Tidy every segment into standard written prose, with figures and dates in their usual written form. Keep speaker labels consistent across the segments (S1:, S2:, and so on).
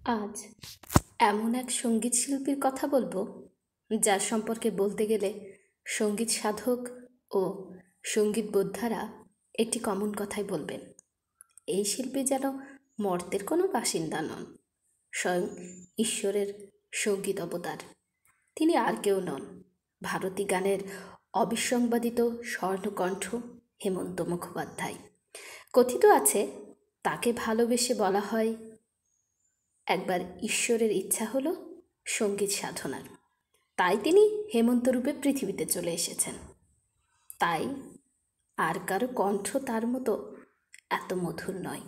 S1: আজ এমন এক সঙ্গীত শিল্পীর কথা বলবো যার সম্পর্কে বলতে গেলে সঙ্গীত সাধক ও সঙ্গীত বোদ্ধারা একটি কমন কথাই বলবেন। এই শিল্পী যেন মর্ত্যের কোনো বাসিন্দা নন, স্বয়ং ঈশ্বরের সঙ্গীত অবতার। তিনি আর কেউ নন, ভারতী গানের অবিসংবাদিত স্বর্ণকণ্ঠ হেমন্ত মুখোপাধ্যায়। কথিত আছে তাকে ভালোবেসে বলা হয়, একবার ঈশ্বরের ইচ্ছা হলো সঙ্গীত সাধনার, তাই তিনি হেমন্ত রূপে পৃথিবীতে চলে এসেছেন। তাই আর কারো কণ্ঠ তার মতো এত মধুর নয়।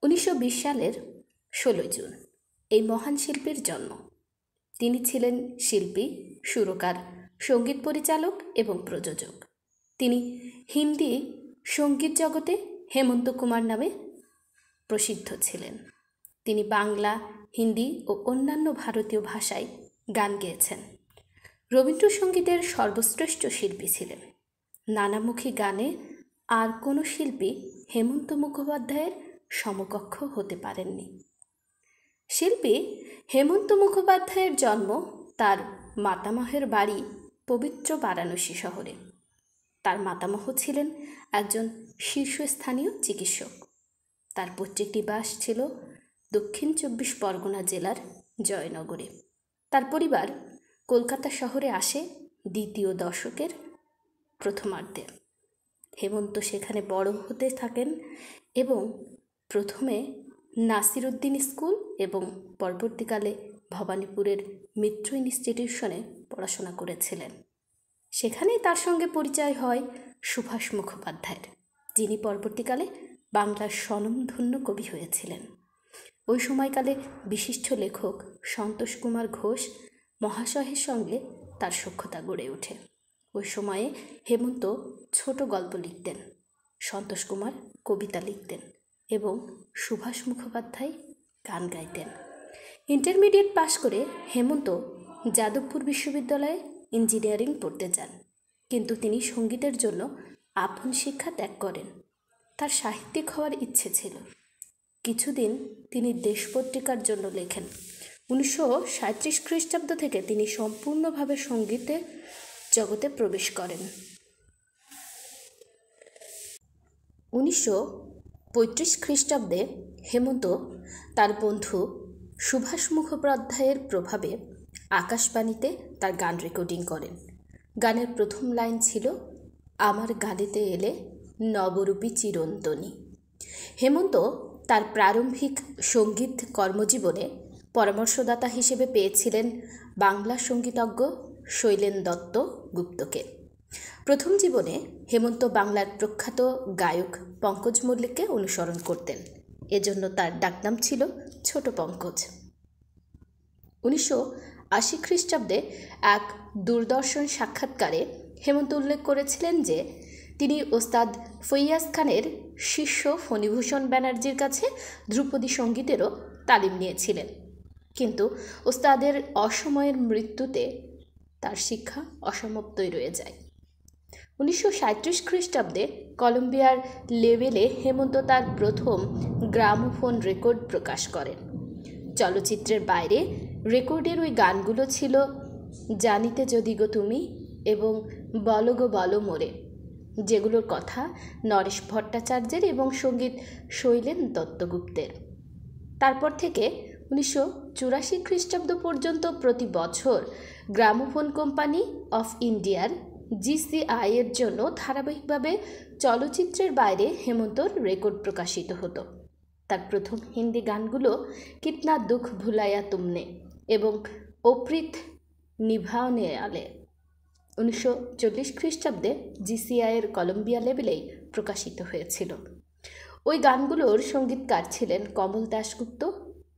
S1: 1920 সালের 16 জুন এই মহান শিল্পীর জন্ম। তিনি ছিলেন শিল্পী, সুরকার, সঙ্গীত পরিচালক এবং প্রযোজক। তিনি হিন্দি সঙ্গীত জগতে হেমন্ত কুমার নামে প্রসিদ্ধ ছিলেন। তিনি বাংলা, হিন্দি ও অন্যান্য ভারতীয় ভাষায় গান গেয়েছেন। রবীন্দ্রসঙ্গীতের সর্বশ্রেষ্ঠ শিল্পী ছিলেন। নানামুখী গানে আর কোনো শিল্পী হেমন্ত মুখোপাধ্যায়ের সমকক্ষ হতে পারেননি। শিল্পী হেমন্ত মুখোপাধ্যায়ের জন্ম তার মাতামহের বাড়ি পবিত্র বারাণসী শহরে। তার মাতামহ ছিলেন একজন শীর্ষস্থানীয় চিকিৎসক। তার পৈতৃক নিবাস ছিল দক্ষিণ 24 পরগনা জেলার জয়নগরে। তার পরিবার কলকাতা শহরে আসে দ্বিতীয় দশকের প্রথমার্ধে। হেমন্ত সেখানে বড় হতে থাকেন এবং প্রথমে নাসিরউদ্দিন স্কুল এবং পরবর্তীকালে ভবানীপুরের মিত্র ইনস্টিটিউশনে পড়াশোনা করেছিলেন। সেখানেই তার সঙ্গে পরিচয় হয় সুভাষ মুখোপাধ্যায়ের, যিনি পরবর্তীকালে বাংলার স্বনামধন্য কবি হয়েছিলেন। ওই সময়কালে বিশিষ্ট লেখক সন্তোষ কুমার ঘোষ মহাশয়ের সঙ্গে তার সখ্যতা গড়ে ওঠে। ওই সময়ে হেমন্ত ছোট গল্প লিখতেন, সন্তোষ কুমার কবিতা লিখতেন এবং সুভাষ মুখোপাধ্যায় গান গাইতেন। ইন্টারমিডিয়েট পাশ করে হেমন্ত যাদবপুর বিশ্ববিদ্যালয়ে ইঞ্জিনিয়ারিং পড়তে যান, কিন্তু তিনি সঙ্গীতের জন্য আপন শিক্ষা ত্যাগ করেন। তার সাহিত্যিক হওয়ার ইচ্ছে ছিল। কিছুদিন তিনি দেশ পত্রিকার জন্য লেখেন। 1937 খ্রিস্টাব্দ থেকে তিনি সম্পূর্ণভাবে সঙ্গীতের জগতে প্রবেশ করেন। 1935 খ্রিস্টাব্দে হেমন্ত তার বন্ধু সুভাষ মুখোপাধ্যায়ের প্রভাবে আকাশবাণীতে তার গান রেকর্ডিং করেন। গানের প্রথম লাইন ছিল, আমার গানেতে এলে নবরূপী চিরন্তনী। হেমন্ত তার প্রারম্ভিক সঙ্গীত কর্মজীবনে পরামর্শদাতা হিসেবে পেয়েছিলেন বাংলা সঙ্গীতজ্ঞ শৈলেন দত্ত গুপ্তকে। প্রথম জীবনে হেমন্ত বাংলার প্রখ্যাত গায়ক পঙ্কজ মল্লিককে অনুসরণ করতেন, এজন্য তার ডাকনাম ছিল ছোট পঙ্কজ। 1980 খ্রিস্টাব্দে এক দূরদর্শন সাক্ষাৎকারে হেমন্ত উল্লেখ করেছিলেন যে তিনি ওস্তাদ ফৈয়াজ খানের শিষ্য ফণীভূষণ ব্যানার্জির কাছে ধ্রুপদী সঙ্গীতেরও তালিম নিয়েছিলেন, কিন্তু ওস্তাদের অসময়ের মৃত্যুতে তার শিক্ষা অসমাপ্তই রয়ে যায়। 1937 খ্রিস্টাব্দে কলম্বিয়ার লেভেলে হেমন্ত তার প্রথম গ্রামোফোন রেকর্ড প্রকাশ করেন। চলচ্চিত্রের বাইরে রেকর্ডের ওই গানগুলো ছিল জানিতে যদি গো তুমি এবং বলো গো বলো মোরে, যেগুলোর কথা নরেশ ভট্টাচার্যের এবং সঙ্গীত শৈলেন দত্তগুপ্তের। তারপর থেকে 1984 খ্রিস্টাব্দ পর্যন্ত প্রতি বছর গ্রামোফোন কোম্পানি অফ ইন্ডিয়ার GCI এর জন্য ধারাবাহিকভাবে চলচ্চিত্রের বাইরে হেমন্তর রেকর্ড প্রকাশিত হতো। তার প্রথম হিন্দি গানগুলো কিতনা দুঃখ ভুলায়া তুমনে এবং অপ্রিত নিভাওনে আলে 1940 খ্রিস্টাব্দে GCI এর কলম্বিয়া লেভেলেই প্রকাশিত হয়েছিল। ওই গানগুলোর সঙ্গীতকার ছিলেন কমল দাশগুপ্ত,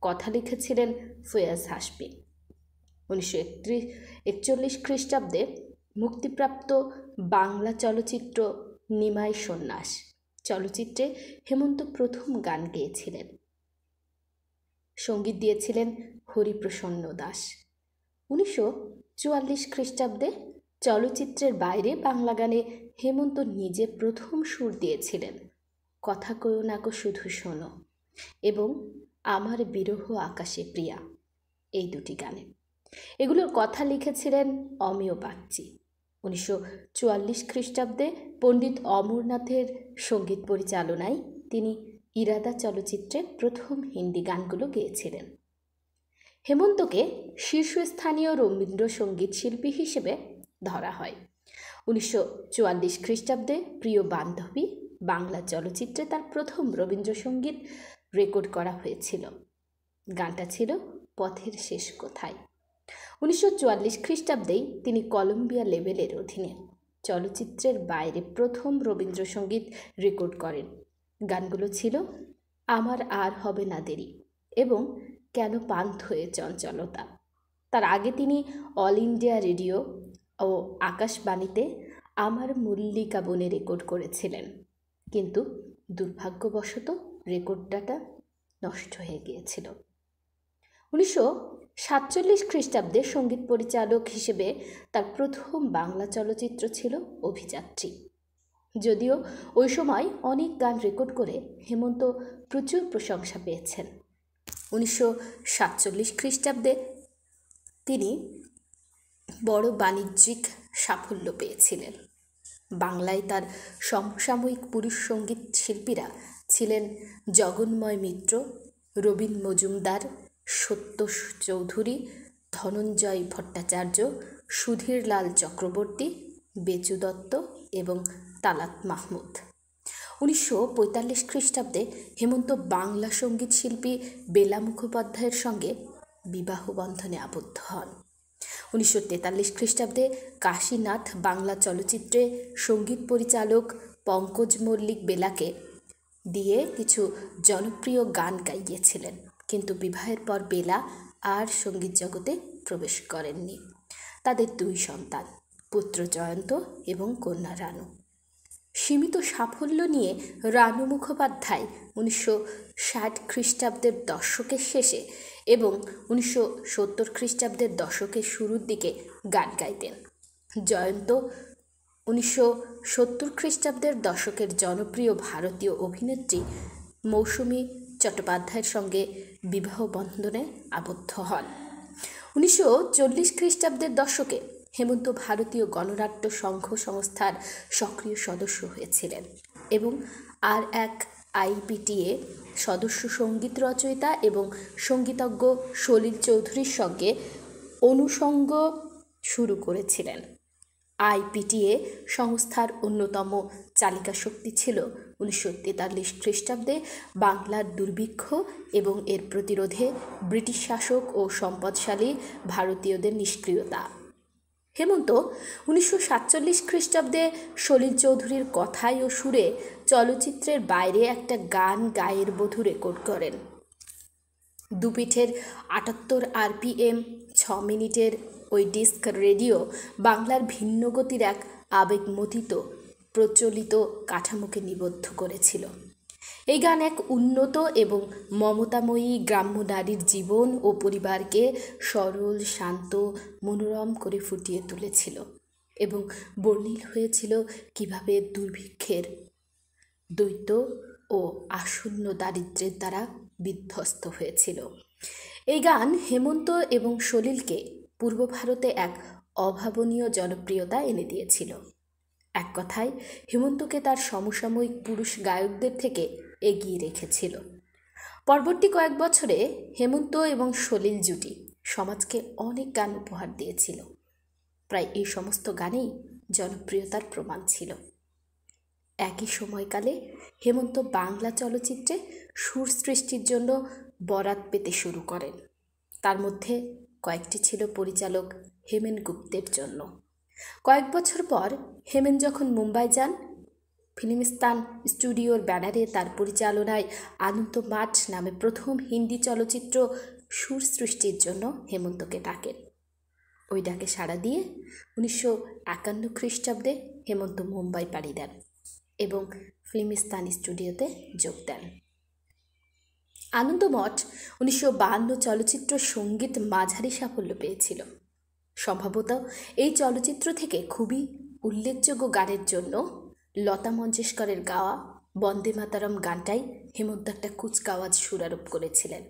S1: কথা লিখেছিলেন ফৈয়াজ হাসমি। 1941 খ্রিস্টাব্দে মুক্তিপ্রাপ্ত বাংলা চলচ্চিত্র নিমাই সন্ন্যাস চলচ্চিত্রে হেমন্ত প্রথম গান গেয়েছিলেন। সঙ্গীত দিয়েছিলেন হরিপ্রসন্ন দাস। 1944 খ্রিস্টাব্দে চলচ্চিত্রের বাইরে বাংলা গানে হেমন্ত নিজে প্রথম সুর দিয়েছিলেন কথা কয়ো না গো শুধু শোনো এবং আমার বিরহ আকাশে প্রিয়া, এই দুটি গানে। এগুলোর কথা লিখেছিলেন অমিয় বাগচি। 1944 খ্রিস্টাব্দে পণ্ডিত অমরনাথের সঙ্গীত পরিচালনায় তিনি ইরাদা চলচ্চিত্রে প্রথম হিন্দি গানগুলো গেয়েছিলেন। হেমন্তকে শীর্ষস্থানীয় রবীন্দ্রসঙ্গীত শিল্পী হিসেবে ধরা হয়। 1944 খ্রিস্টাব্দে প্রিয় বান্ধবী বাংলা চলচ্চিত্রে তার প্রথম রবীন্দ্রসঙ্গীত রেকর্ড করা হয়েছিল। গানটা ছিল পথের শেষ কোথায়। 1944 খ্রিস্টাব্দেই তিনি কলম্বিয়া লেভেলের অধীনে চলচ্চিত্রের বাইরে প্রথম রবীন্দ্রসঙ্গীত রেকর্ড করেন। গানগুলো ছিল আমার আর হবে না দেরি এবং কেন পান্থ হয়ে চঞ্চলতা। তার আগে তিনি অল ইন্ডিয়া রেডিও ও আকাশবাণীতে আমার মল্লিকা বনে রেকর্ড করেছিলেন, কিন্তু দুর্ভাগ্যবশত রেকর্ডটা নষ্ট হয়ে গিয়েছিল। 1947 খ্রিস্টাব্দে সঙ্গীত পরিচালক হিসেবে তার প্রথম বাংলা চলচ্চিত্র ছিল অভিযাত্রী। যদিও ওই সময় অনেক গান রেকর্ড করে হেমন্ত প্রচুর প্রশংসা পেয়েছেন। 1947 খ্রিস্টাব্দে তিনি বড় বাণিজ্যিক সাফল্য পেয়েছিলেন। বাংলায় তার সমসাময়িক পুরুষ সঙ্গীত শিল্পীরা ছিলেন জগন্ময় মিত্র, রবীন মজুমদার, সত্য চৌধুরী, ধনঞ্জয় ভট্টাচার্য, সুধীরলাল চক্রবর্তী, বেচু দত্ত এবং তালাত মাহমুদ। 1945 খ্রিস্টাব্দে হেমন্ত বাংলা সঙ্গীত শিল্পী বেলা মুখোপাধ্যায়ের সঙ্গে বিবাহ বন্ধনে আবদ্ধ হন। 1943 খ্রিস্টাব্দে কাশীনাথ বাংলা চলচ্চিত্রে সঙ্গীত পরিচালক পঙ্কজ মল্লিক বেলাকে দিয়ে কিছু জনপ্রিয় গান গাইয়েছিলেন, কিন্তু বিবাহের পর বেলা আর সঙ্গীত জগতে প্রবেশ করেননি। তাদের দুই সন্তান, পুত্র জয়ন্ত এবং কন্যা রানু। সীমিত সাফল্য নিয়ে রানু মুখোপাধ্যায় 1960 খ্রিস্টাব্দের দশকের শেষে এবং 1970 খ্রিস্টাব্দের দশকের শুরুর দিকে গান গাইতেন। জয়ন্ত 1970 খ্রিস্টাব্দের দশকের জনপ্রিয় ভারতীয় অভিনেত্রী মৌসুমী চট্টোপাধ্যায়ের সঙ্গে বিবাহ বন্ধনে আবদ্ধ হন। 1940 খ্রিস্টাব্দের দশকে হেমন্ত ভারতীয় গণনাট্য সংঘ সংস্থার সক্রিয় সদস্য হয়েছিলেন এবং RIPTA সদস্য সঙ্গীত রচয়িতা এবং সঙ্গীতজ্ঞ সলিল চৌধুরীর সঙ্গে অনুষঙ্গ শুরু করেছিলেন। IPTA সংস্থার অন্যতম চালিকা শক্তি ছিল 1943 খ্রিস্টাব্দে বাংলার দুর্ভিক্ষ এবং এর প্রতিরোধে ব্রিটিশ শাসক ও সম্পদশালী ভারতীয়দের নিষ্ক্রিয়তা। হেমন্ত 1947 খ্রিস্টাব্দে সলিল চৌধুরীর কথায় ও সুরে চলচ্চিত্রের বাইরে একটা গান গায়ের বধূ রেকর্ড করেন। দুপিঠের 78 RPM 6 মিনিটের ওই ডিস্ক রেডিও বাংলার ভিন্ন গতির এক আবেগমথিত প্রচলিত কাঠামোকে নিবদ্ধ করেছিল। এই গান এক উন্নত এবং মমতাময়ী গ্রাম্য নারীর জীবন ও পরিবারকে সরল, শান্ত, মনোরম করে ফুটিয়ে তুলেছিল এবং বর্ণিল হয়েছিল কিভাবে দুর্ভিক্ষের, দ্বৈত ও আসন্ন দারিদ্র্যের দ্বারা বিধ্বস্ত হয়েছিল। এই গান হেমন্ত এবং সলিলকে পূর্ব ভারতে এক অভাবনীয় জনপ্রিয়তা এনে দিয়েছিল। এক কথায় হেমন্তকে তার সমসাময়িক পুরুষ গায়কদের থেকে এগিয়ে রেখেছিল। পরবর্তী কয়েক বছরে হেমন্ত এবং সলিল জুটি সমাজকে অনেক গান উপহার দিয়েছিল। প্রায় এই সমস্ত গানেই জনপ্রিয়তার প্রমাণ ছিল। একই সময়কালে হেমন্ত বাংলা চলচ্চিত্রে সুর সৃষ্টির জন্য বরাত পেতে শুরু করেন। তার মধ্যে কয়েকটি ছিল পরিচালক হেমেন গুপ্তের জন্য। কয়েক বছর পর হেমেন যখন মুম্বাই যান, ফিল্মিস্তান স্টুডিওর ব্যানারে তার পরিচালনায় আনন্দ মাঠ নামে প্রথম হিন্দি চলচ্চিত্র সুর সৃষ্টির জন্য হেমন্তকে ডাকেন। ওই ডাকে সাড়া দিয়ে 1951 খ্রিস্টাব্দে হেমন্ত মুম্বাই পাড়ি দেন এবং ফিল্মিস্তান স্টুডিওতে যোগ দেন। আনন্দমঠ 1952 চলচ্চিত্র সঙ্গীত মাঝারি সাফল্য পেয়েছিল। সম্ভবত এই চলচ্চিত্র থেকে খুবই উল্লেখযোগ্য গানের জন্য লতা মঙ্গেশকরের গাওয়া বন্দে মাতারম গানটাই হেমন্ত একটা কুচকাওয়াজ সুরারোপ করেছিলেন।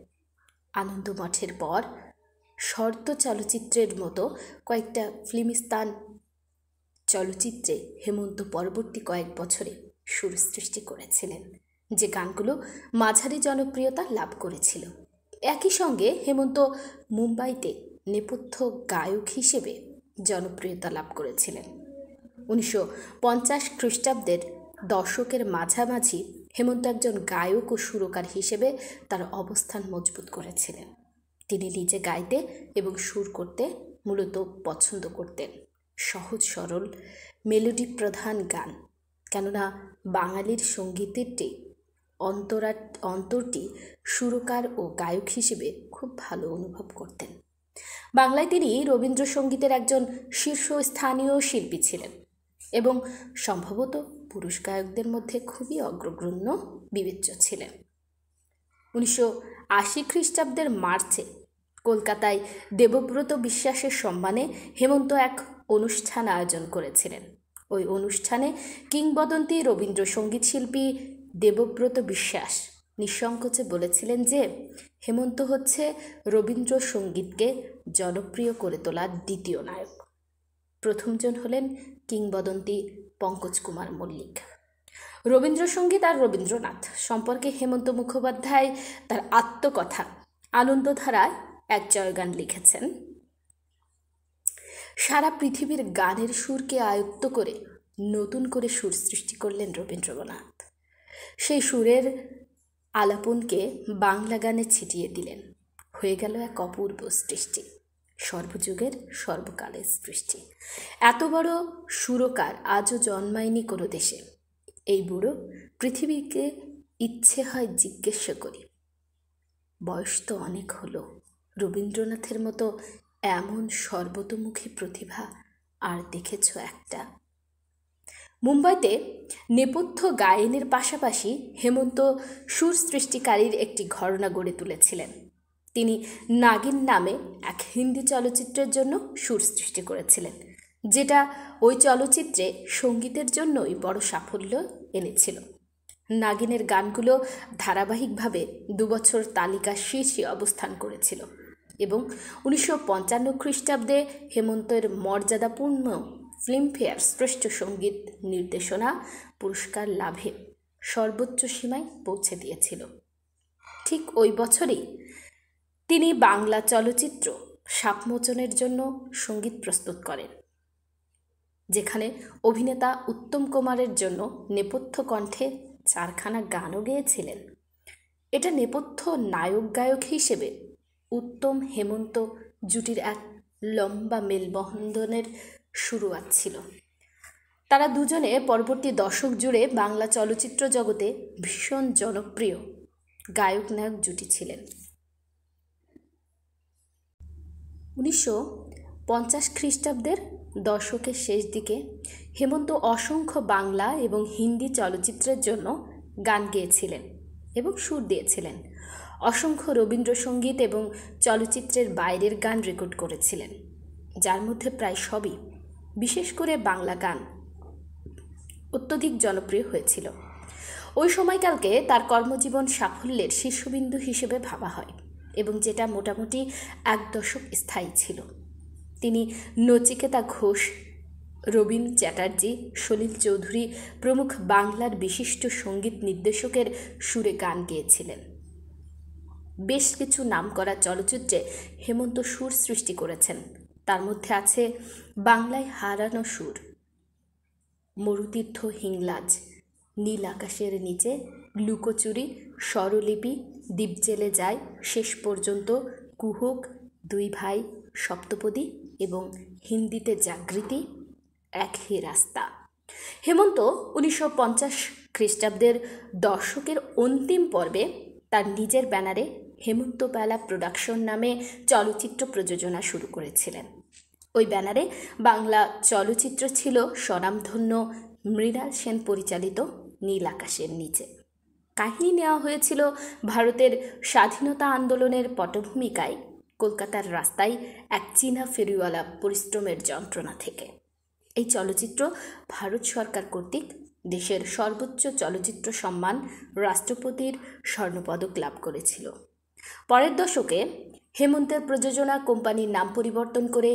S1: আনন্দ মঠের পর শর্ত চলচ্চিত্রের মতো কয়েকটা ফিল্মিস্তান চলচ্চিত্রে হেমন্ত পরবর্তী কয়েক বছরে সুর সৃষ্টি করেছিলেন, যে গানগুলো মাঝারি জনপ্রিয়তা লাভ করেছিল। একই সঙ্গে হেমন্ত মুম্বাইতে নেপথ্য গায়ক হিসেবে জনপ্রিয়তা লাভ করেছিলেন। 1950 খ্রিস্টাব্দের দশকের মাঝামাঝি হেমন্ত একজন গায়ক ও সুরকার হিসেবে তার অবস্থান মজবুত করেছিলেন। তিনি নিজে গাইতে এবং সুর করতে মূলত পছন্দ করতেন সহজ সরল মেলোডি প্রধান গান, কেননা বাঙালির সঙ্গীতেরটি অন্তরটি সুরকার ও গায়ক হিসেবে খুব ভালো অনুভব করতেন। বাংলায় তিনি রবীন্দ্রসঙ্গীতের একজন শীর্ষস্থানীয় শিল্পী ছিলেন এবং সম্ভবত পুরুষ গায়কদের মধ্যে খুবই অগ্রগণ্য বিবেচ্য ছিলেন। 1980 খ্রিস্টাব্দের মার্চে কলকাতায় দেবব্রত বিশ্বাসের সম্মানে হেমন্ত এক অনুষ্ঠান আয়োজন করেছিলেন। ওই অনুষ্ঠানে কিংবদন্তি রবীন্দ্রসঙ্গীত শিল্পী দেবব্রত বিশ্বাস নিঃসংকোচে বলেছিলেন যে হেমন্ত হচ্ছে রবীন্দ্রসঙ্গীতকে জনপ্রিয় করে তোলার দ্বিতীয় নায়ক। প্রথমজন হলেন কিংবদন্তি পঙ্কজ কুমার মল্লিক। রবীন্দ্রসঙ্গীত আর রবীন্দ্রনাথ সম্পর্কে হেমন্ত মুখোপাধ্যায় তার আত্মকথা আনন্দধারায় এক জয়গান লিখেছেন। সারা পৃথিবীর গানের সুরকে আয়ত্ত করে নতুন করে সুর সৃষ্টি করলেন রবীন্দ্রনাথ। সেই সুরের আলাপনকে বাংলা গানে ছিটিয়ে দিলেন। হয়ে গেল এক অপূর্ব সৃষ্টি, সর্বযুগের সর্বকালের সৃষ্টি। এত বড় সুরকার আজও জন্মায়নি কোনো দেশে। এই বুড়ো পৃথিবীকে ইচ্ছে হয় জিজ্ঞেস করি, বয়স তো অনেক হলো, রবীন্দ্রনাথের মতো এমন সর্বতোমুখী প্রতিভা আর দেখেছ একটা? মুম্বাইতে নেপথ্য গায়নের পাশাপাশি হেমন্ত সুর সৃষ্টিকারীর একটি ঘরানা গড়ে তুলেছিলেন। তিনি নাগিন নামে এক হিন্দি চলচ্চিত্রের জন্য সুর সৃষ্টি করেছিলেন, যেটা ওই চলচ্চিত্রে সঙ্গীতের জন্যই বড় সাফল্য এনেছিল। নাগিনের গানগুলো ধারাবাহিকভাবে 2 বছর তালিকার শীর্ষে অবস্থান করেছিল এবং 1955 খ্রিস্টাব্দে হেমন্তের মর্যাদাপূর্ণ ফিল্মফেয়ার শ্রেষ্ঠ সঙ্গীত নির্দেশনা পুরস্কার লাভে সর্বোচ্চ সীমায় পৌঁছে দিয়েছিল। ঠিক ওই বছরই তিনি বাংলা চলচ্চিত্র সাপমোচনের জন্য সঙ্গীত প্রস্তুত করেন, যেখানে অভিনেতা উত্তম কুমারের জন্য নেপথ্য কণ্ঠে 4খানা গানও গেয়েছিলেন। এটা নেপথ্য নায়ক গায়ক হিসেবে উত্তম হেমন্ত জুটির এক লম্বা মেলবন্ধনের শুরুয়াত ছিল। তারা দুজনে পরবর্তী দশক জুড়ে বাংলা চলচ্চিত্র জগতে ভীষণ জনপ্রিয় গায়ক নায়ক জুটি ছিলেন। 1950 খ্রিস্টাব্দের দশকের শেষ দিকে হেমন্ত অসংখ্য বাংলা এবং হিন্দি চলচ্চিত্রের জন্য গান গেয়েছিলেন এবং সুর দিয়েছিলেন। অসংখ্য রবীন্দ্রসঙ্গীত এবং চলচ্চিত্রের বাইরের গান রেকর্ড করেছিলেন, যার মধ্যে প্রায় সবই, বিশেষ করে বাংলা গান, অত্যধিক জনপ্রিয় হয়েছিল। ওই সময়কালকে তার কর্মজীবন সাফল্যের শীর্ষবিন্দু হিসেবে ভাবা হয় এবং যেটা মোটামুটি 1 দশক স্থায়ী ছিল। তিনি নচিকেতা ঘোষ, রবীন চ্যাটার্জি, সলিল চৌধুরী প্রমুখ বাংলার বিশিষ্ট সঙ্গীত নির্দেশকের সুরে গান গেয়েছিলেন। বেশ কিছু নামকরা চলচ্চিত্রে হেমন্ত সুর সৃষ্টি করেছেন। তার মধ্যে আছে বাংলায় হারানো সুর, মরুতীর্থ হিংলাজ, নীল আকাশের নিচে, লুকোচুরি, স্বরলিপি, দ্বীপ জেলে যায়, শেষ পর্যন্ত, কুহক, 2 ভাই, সপ্তপদী এবং হিন্দিতে জাগৃতি, এক হি রাস্তা। হেমন্ত 1950 খ্রিস্টাব্দের দশকের অন্তিম পর্বে তার নিজের ব্যানারে হেমন্ত বেলা প্রোডাকশন নামে চলচ্চিত্র প্রযোজনা শুরু করেছিলেন। ওই ব্যানারে বাংলা চলচ্চিত্র ছিল স্বনামধন্য মৃণাল সেন পরিচালিত নীল আকাশের নিচে। কাহিনী নেওয়া হয়েছিল ভারতের স্বাধীনতা আন্দোলনের পটভূমিকায় কলকাতার রাস্তায় এক চীনা ফেরিওয়ালা পরিশ্রমের যন্ত্রণা থেকে। এই চলচ্চিত্র ভারত সরকার কর্তৃক দেশের সর্বোচ্চ চলচ্চিত্র সম্মান রাষ্ট্রপতির স্বর্ণপদক লাভ করেছিল। পরের দশকে হেমন্তের প্রযোজনা কোম্পানির নাম পরিবর্তন করে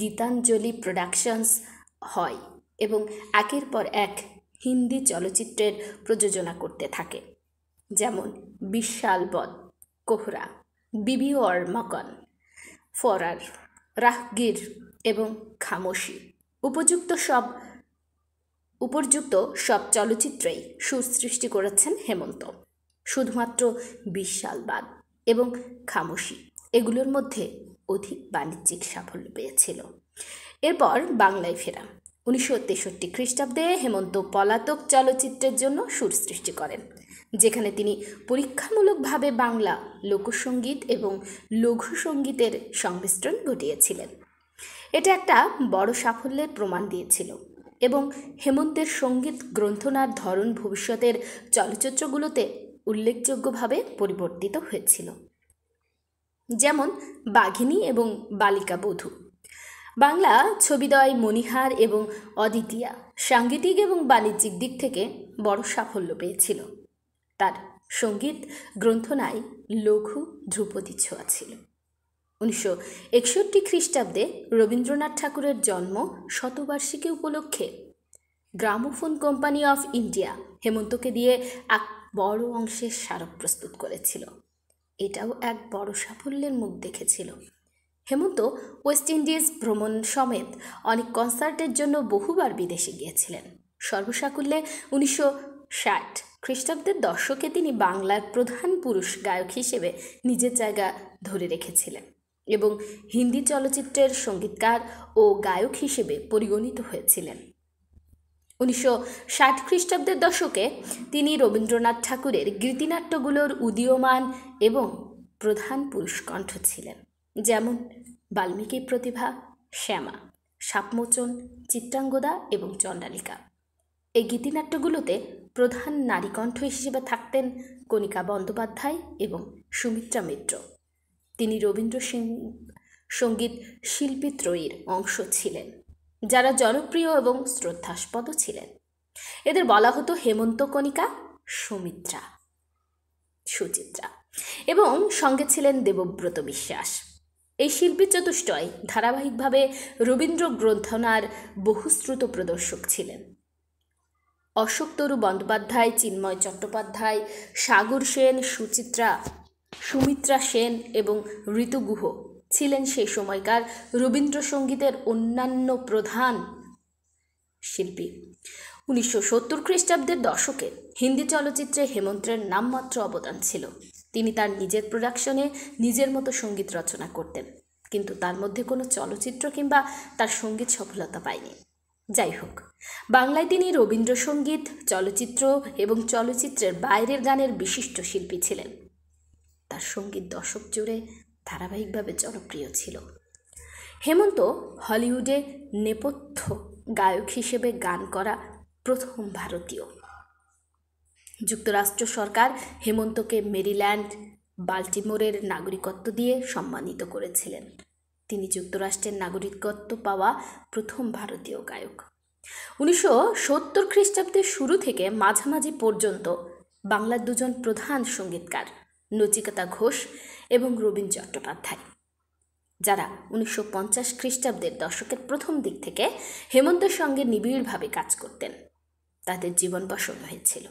S1: গীতাঞ্জলি প্রোডাকশনস হয় এবং একের পর এক হিন্দি চলচ্চিত্রের প্রযোজনা করতে থাকে, যেমন বিশাল বধ, কোহরা, বিবি और মকন, ফরার, রাহগীর এবং খামোশি। উপর্যুক্ত সব চলচ্চিত্রেই সুর সৃষ্টি করেছেন হেমন্ত। শুধুমাত্র বিশাল বাদ এবং খামোশি এগুলোর মধ্যে অধিক বাণিজ্যিক সাফল্য পেয়েছিল। এরপর বাংলায় ফেরা। 1963 খ্রিস্টাব্দে হেমন্ত পলাতক চলচ্চিত্রের জন্য সুর সৃষ্টি করেন, যেখানে তিনি পরীক্ষামূলকভাবে বাংলা লোকসঙ্গীত এবং লঘু সঙ্গীতের সংমিশ্রণ ঘটিয়েছিলেন। এটা একটা বড় সাফল্যের প্রমাণ দিয়েছিল এবং হেমন্তের সঙ্গীত গ্রন্থনার ধরন ভবিষ্যতের চলচ্চিত্রগুলোতে উল্লেখযোগ্যভাবে পরিবর্তিত হয়েছিল, যেমন বাঘিনী এবং বালিকা বধূ। বাংলা ছবিদ্বয় মণিহার এবং অদিতিয়া সাংগীতিক এবং বাণিজ্যিক দিক থেকে বড় সাফল্য পেয়েছিল। তার সঙ্গীত গ্রন্থনায় লঘু ধ্রুপদী ছোঁয়া ছিল। 1961 খ্রিস্টাব্দে রবীন্দ্রনাথ ঠাকুরের জন্ম শতবার্ষিকী উপলক্ষে গ্রামোফোন কোম্পানি অফ ইন্ডিয়া হেমন্তকে দিয়ে এক বড় অংশের স্মারক প্রস্তুত করেছিল। এটাও এক বড় সাফল্যের মুখ দেখেছিল। হেমন্ত ওয়েস্ট ইন্ডিজ ভ্রমণ সমেত অনেক কনসার্টের জন্য বহুবার বিদেশে গিয়েছিলেন। সর্বসাকুল্যে 1960 খ্রিস্টাব্দের দশকে তিনি বাংলার প্রধান পুরুষ গায়ক হিসেবে নিজের জায়গা ধরে রেখেছিলেন এবং হিন্দি চলচ্চিত্রের সঙ্গীতকার ও গায়ক হিসেবে পরিগণিত হয়েছিলেন। 1960 খ্রিস্টাব্দের দশকে তিনি রবীন্দ্রনাথ ঠাকুরের গীতিনাট্যগুলোর উদীয়মান এবং প্রধান পুরুষ কণ্ঠ ছিলেন, যেমন বাল্মীকি প্রতিভা, শ্যামা, সাপমোচন, চিত্রাঙ্গদা এবং চণ্ডালিকা। এই গীতিনাট্যগুলোতে প্রধান নারী কণ্ঠ হিসেবে থাকতেন কণিকা বন্দ্যোপাধ্যায় এবং সুমিত্রা মিত্র। তিনি রবীন্দ্র সঙ্গীত শিল্পীত্রয়ীর অংশ ছিলেন, যারা জনপ্রিয় এবং শ্রদ্ধাস্পদ ছিলেন। এদের বলা হতো হেমন্ত, কণিকা, সুচিত্রা এবং সঙ্গে ছিলেন দেবব্রত বিশ্বাস। এই শিল্পী চতুষ্টয় ধারাবাহিকভাবে রবীন্দ্র গ্রন্থনার বহুশ্রুত প্রদর্শক ছিলেন। অশোকতরু বন্দ্যোপাধ্যায়, চিন্ময় চট্টোপাধ্যায়, সাগর সেন, সুমিত্রা সেন এবং ঋতু গুহ ছিলেন সেই সময়কার রবীন্দ্রসঙ্গীতের অন্যান্য প্রধান শিল্পী। 1970 খ্রিস্টাব্দের দশকে হিন্দি চলচ্চিত্রে হেমন্তের নামমাত্র অবদান ছিল। তিনি তার নিজের প্রোডাকশনে নিজের মতো সঙ্গীত রচনা করতেন, কিন্তু তার মধ্যে কোনো চলচ্চিত্র কিংবা তার সঙ্গীত সফলতা পায়নি। যাই হোক, বাংলায় তিনি রবীন্দ্রসঙ্গীত, চলচ্চিত্র এবং চলচ্চিত্রের বাইরের গানের বিশিষ্ট শিল্পী ছিলেন। তার সঙ্গীত দশক জুড়ে ধারাবাহিকভাবে জনপ্রিয় ছিল। হেমন্ত হলিউডে নেপথ্য গায়ক হিসেবে গান করা প্রথম ভারতীয়। যুক্তরাষ্ট্র সরকার হেমন্তকে মেরিল্যান্ড, বাল্টিমোরের নাগরিকত্ব দিয়ে সম্মানিত করেছিলেন। তিনি যুক্তরাষ্ট্রের নাগরিকত্ব পাওয়া প্রথম ভারতীয় গায়ক। 1970 খ্রিস্টাব্দের শুরু থেকে মাঝামাঝি পর্যন্ত বাংলার দুজন প্রধান সঙ্গীতকার নচিকেতা ঘোষ এবং রবীন চট্টোপাধ্যায়, যারা 1950 খ্রিস্টাব্দের দশকের প্রথম দিক থেকে হেমন্তের সঙ্গে নিবিড়ভাবে কাজ করতেন, তাদের জীবন বসন হয়েছিল।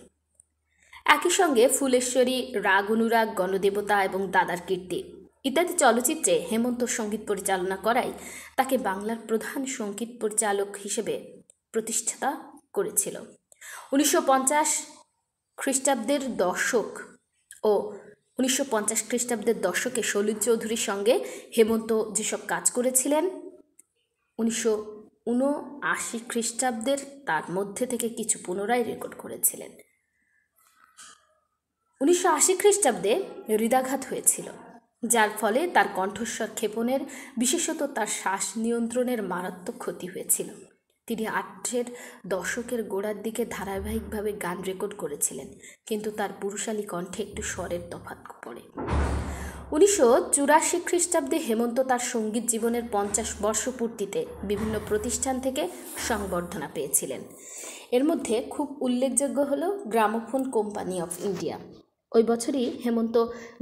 S1: একই সঙ্গে ফুলেশ্বরী, রাগ অনুরাগ, গণদেবতা এবং দাদার কীর্তি ইত্যাদি চলচ্চিত্রে হেমন্ত সঙ্গীত পরিচালনা করাই তাকে বাংলার প্রধান সঙ্গীত পরিচালক হিসেবে প্রতিষ্ঠা করেছিল। 1950 খ্রিস্টাব্দের দশক ও 1950 খ্রিস্টাব্দের দশকে সলিল চৌধুরীর সঙ্গে হেমন্ত যেসব কাজ করেছিলেন, 1979 খ্রিস্টাব্দের তার মধ্যে থেকে কিছু পুনরায় রেকর্ড করেছিলেন। 1980 খ্রিস্টাব্দে হৃদয়াঘাত হয়েছিল, যার ফলে তার কণ্ঠস্বর ক্ষেপণের, বিশেষত তার শ্বাস নিয়ন্ত্রণের মারাত্মক ক্ষতি হয়েছিল। তিনি 80 দশকের গোড়ার দিকে ধারাবাহিকভাবে গান রেকর্ড করেছিলেন, কিন্তু তার পুরুষালী কণ্ঠে একটু স্বরের তফাৎ পড়ে। 1984 খ্রিস্টাব্দে হেমন্ত তার সঙ্গীত জীবনের 50 বর্ষপূর্তিতে বিভিন্ন প্রতিষ্ঠান থেকে সংবর্ধনা পেয়েছিলেন। এর মধ্যে খুব উল্লেখযোগ্য হল গ্রামোফোন কোম্পানি অফ ইন্ডিয়া। ওই বছরই হেমন্ত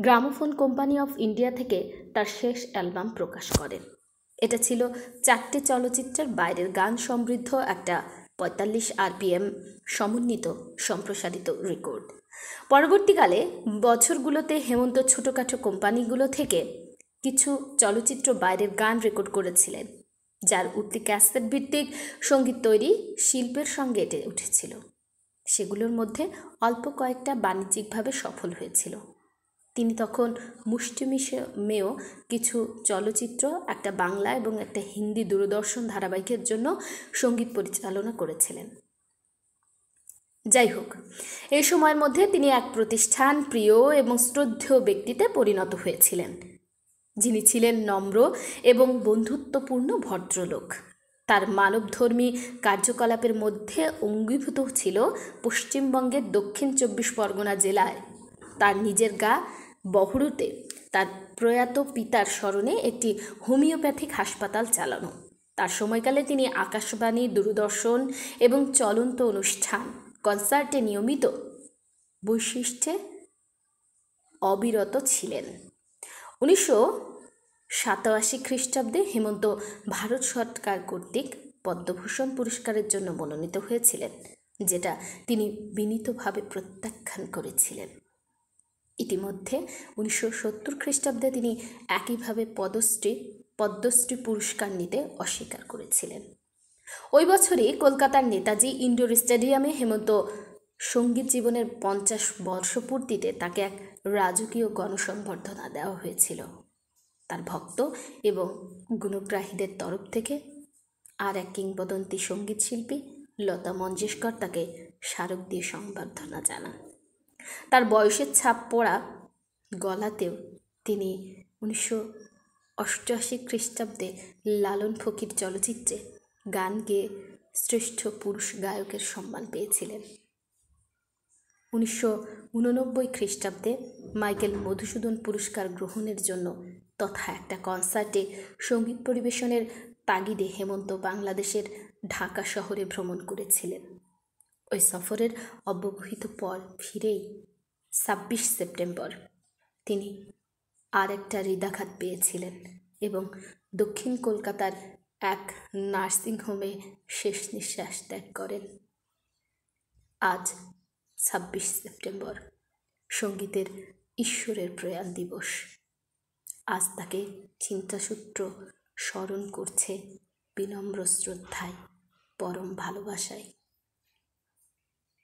S1: গ্রামোফোন কোম্পানি অফ ইন্ডিয়া থেকে তার শেষ অ্যালবাম প্রকাশ করেন। এটা ছিল 4টে চলচ্চিত্রের বাইরের গান সমৃদ্ধ একটা 45 RPM সমন্বিত সম্প্রসারিত রেকর্ড। পরবর্তীকালে বছরগুলোতে হেমন্ত ছোটোখাটো কোম্পানিগুলো থেকে কিছু চলচ্চিত্র বাইরের গান রেকর্ড করেছিলেন, যার উঠতি ক্যাসেট ভিত্তিক সঙ্গীত তৈরি শিল্পের সঙ্গে এটে উঠেছিল। সেগুলোর মধ্যে অল্প কয়েকটা বাণিজ্যিকভাবে সফল হয়েছিল। তিনি তখন মুষ্টিমেয় কিছু চলচ্চিত্র, একটা বাংলা এবং একটা হিন্দি দূরদর্শন ধারাবাহিকের জন্য সঙ্গীত পরিচালনা করেছিলেন। যাই হোক, এই সময়ের মধ্যে তিনি এক প্রতিষ্ঠান প্রিয় এবং শ্রদ্ধেয় ব্যক্তিতে পরিণত হয়েছিলেন, যিনি ছিলেন নম্র এবং বন্ধুত্বপূর্ণ ভদ্রলোক। তার মানবধর্মী কার্যকলাপের মধ্যে অঙ্গীভূত ছিল পশ্চিমবঙ্গের দক্ষিণ 24 পরগনা জেলায় তার নিজের গা বহরুতে তার প্রয়াত পিতার স্মরণে একটি হোমিওপ্যাথিক হাসপাতাল চালানো। তার সময়কালে তিনি আকাশবাণী, দূরদর্শন এবং চলন্ত অনুষ্ঠান, কনসার্টে নিয়মিত বৈশিষ্ট্যে অবিরত ছিলেন। 1987 খ্রিস্টাব্দে হেমন্ত ভারত সরকার কর্তৃক পদ্মভূষণ পুরস্কারের জন্য মনোনীত হয়েছিলেন, যেটা তিনি বিনীতভাবে প্রত্যাখ্যান করেছিলেন। ইতিমধ্যে 1970 খ্রিস্টাব্দে তিনি একইভাবে পদ্মশ্রী পুরস্কার নিতে অস্বীকার করেছিলেন। ওই বছরই কলকাতার নেতাজি ইন্ডোর স্টেডিয়ামে হেমন্ত সঙ্গীত জীবনের 50 বর্ষপূর্তিতে তাকে এক রাজকীয় গণসংবর্ধনা দেওয়া হয়েছিল। তার ভক্ত এবং গুণগ্রাহীদের তরফ থেকে আর এক কিংবদন্তি সঙ্গীত শিল্পী লতা মঙ্গেশকর তাকে স্মারক দিয়ে সংবর্ধনা জানান। তার বয়সের ছাপ পড়া গলাতেও তিনি 1988 খ্রিস্টাব্দে লালন ফকির চলচ্চিত্রে গান গেয়ে শ্রেষ্ঠ পুরুষ গায়কের সম্মান পেয়েছিলেন। 1989 খ্রিস্টাব্দে মাইকেল মধুসূদন পুরস্কার গ্রহণের জন্য তথা একটা কনসার্টে সঙ্গীত পরিবেশনের তাগিদে হেমন্ত বাংলাদেশের ঢাকা শহরে ভ্রমণ করেছিলেন। ওই সফরের অব্যবহিত পর ফিরেই 26 সেপ্টেম্বর তিনি আর একটা হৃদাঘাত পেয়েছিলেন এবং দক্ষিণ কলকাতার এক নার্সিংহোমে শেষ নিঃশ্বাস ত্যাগ করেন। আজ 26 সেপ্টেম্বর সঙ্গীতের ঈশ্বরের প্রয়াণ দিবস। আজ তাকে চিন্তাসূত্র স্মরণ করছে বিনম্র শ্রদ্ধায়, পরম ভালোবাসায়।